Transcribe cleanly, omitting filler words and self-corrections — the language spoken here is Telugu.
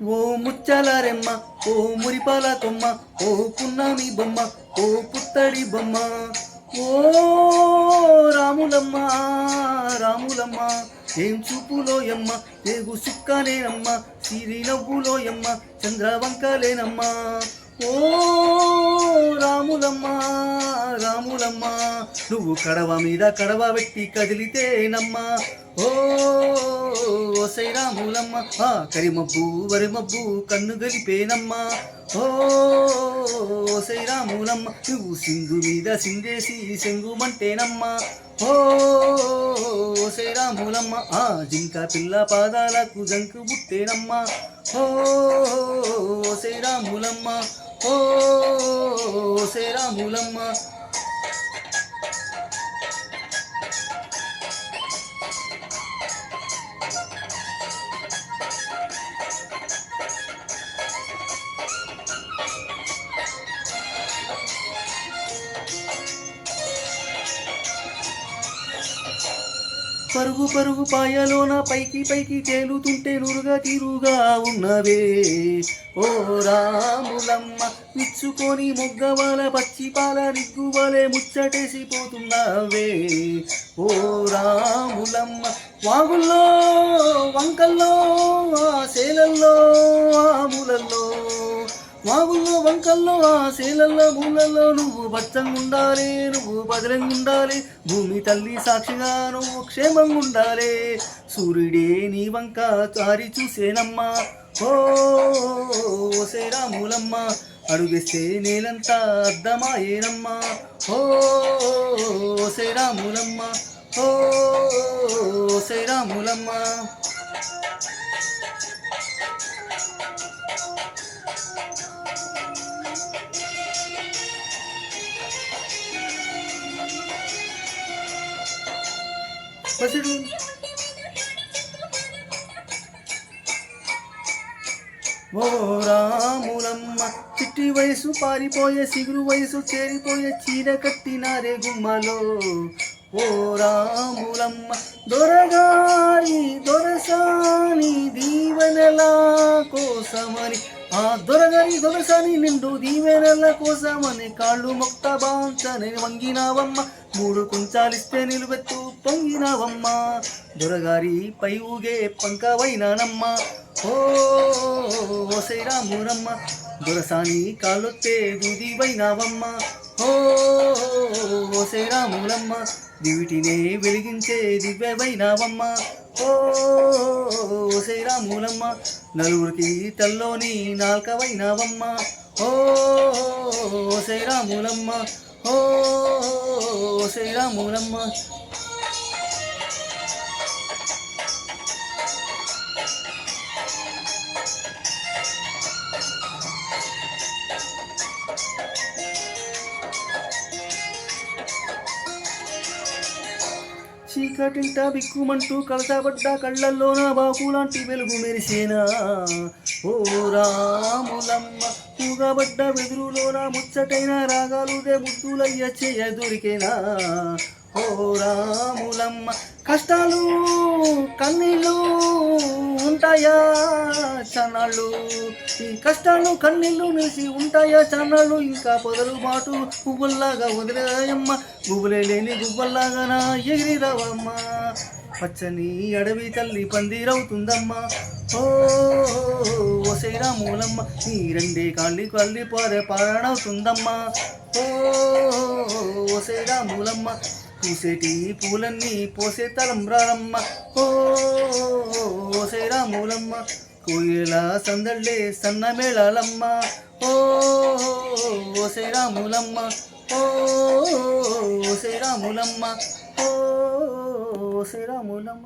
ఓ ముచ్చాలరెమ్మ, ఓ మురిపాల కొమ్మ, ఓ పున్నమి బొమ్మ, ఓ పుత్తడి బొమ్మ, ఓ రాములమ్మ రాములమ్మ, ఏం చూపులోయమ్మ, ఏగు సుక్కనేనమ్మ, సిరి నవ్వులోయమ్మ, చంద్రవంకలేనమ్మ, ఓ రాములమ్మ రాములమ్మ, నువ్వు కడవ మీద కడవ పెట్టి కదిలితేనమ్మ, ఓ శ్రీరాములమ్మ, ఆ కరిమబ్బు వరిమబ్బు కన్ను గలిపేనమ్మ, ఓ శ్రీరాములమ్మ, నువ్వు సింధు మీద సిందేసి సెంగుమంటేనమ్మ, ఓ శ్రీరాములమ్మ, ఆ జింక పిల్ల పాదాలకు జంకు బుట్టేనమ్మ, ఓ శ్రీరాములమ్మ, ఓ శ్రీరాములమ్మ. పరుగు పరుగు పాయలోన పైకి పైకి తేలుతుంటే నురుగా తీరుగా ఉన్నవే, ఓ రాములమ్మ, విచ్చుకొని మొగ్గవాల పచ్చిపాల రిగ్గువలే ముచ్చటేసిపోతున్నావే, ఓ రాములమ్మ, వాగుల్లో వంకల్లో సేలల్లో ఆములల్లో, వాగుల్లో వంకల్లో ఆ సేలల్లో మూలల్లో నువ్వు బచ్చంగుండాలి, నువ్వు భద్రంగుండాలి, భూమి తల్లి సాక్షిగా నువ్వు క్షేమంగుండాలి, సూర్యుడే నీ వంక చారి చూసేనమ్మా, ఓ శ్రీరాములమ్మ, అడుగేస్తే నేలంతా అద్దమాయేనమ్మా, ఓ శ్రీరాములమ్మ, ఓ శ్రీరాములమ్మ. పసిడు ఓ రాములమ్మ, చిట్టి వయసు పారిపోయే సిగురు వయసు చేరిపోయే చీర కట్టినారే గుమ్మలో, ఓ రాములమ్మ, దొరగారి దొరసాని దీవెనల కోసమని, ఆ దొరగారి దొరసాని నిండు దీవెనల కోసమని కాళ్ళు మొక్త బాంచని వంగినావమ్మ, మూడు కుంచాలిస్తే నిలువెత్తు పొంగినావమ్మ, దొరగారి పై ఊగే పంకవైనానమ్మ, ఓ శ్రీరాములమ్మ, దొరసాని కాళ్ళొత్తే దూదివైనావమ్మ, ఓ శ్రీరాములమ్మ, దివిటినే వెలిగించే దివ్యవైనావమ్మ, ఓ శ్రీరాములమ్మ, నలుగురికి తల్లోని నాల్కవైనావమ్మ, ఓ శ్రీరాములమ్మ, ఓ శ్రీరాములమ్మ. చీకటింట బిక్కుమంటూ కలతబడ్డ కళ్ళల్లోన బాకులాంటి వెలుగు మెరిసేనా, ఓ రాములమ్మ, పూగబడ్డ వెదురులోన ముచ్చటైన రాగాలుదే ముద్దులయ్య చేయ దొరికేనా, ఓ రాములమ్మ, కష్టాలు కన్నీళ్ళు ఉంటాయా చన్నాళ్ళు, ఈ కష్టాలు కన్నీళ్ళు నిలిచి ఉంటాయా చన్నాళ్ళు, ఇంకా పొదలు మాటు పువ్వుల్లాగా వదిలేయమ్మ, పువ్వులే లేని గువ్వల్లాగా నా ఎగిరిరావమ్మ, పచ్చని అడవి తల్లి పందిరవుతుందమ్మా, ఓ శ్రీరాములమ్మ, నీ రెండే కాళ్ళి కళ్ళి పారణవుతుందమ్మా, ఓ శ్రీరాములమ్మ, పూసేటి పూలన్నీ పోసే తలంబ్రాలమ్మ, ఓ శ్రీరాములమ్మ, కోయిల సందళ్ళే సన్న మేళాలమ్మ, ఓ శ్రీరాములమ్మ, ఓ శ్రీరాములమ్మ, ఓ శ్రీరాములమ్మ.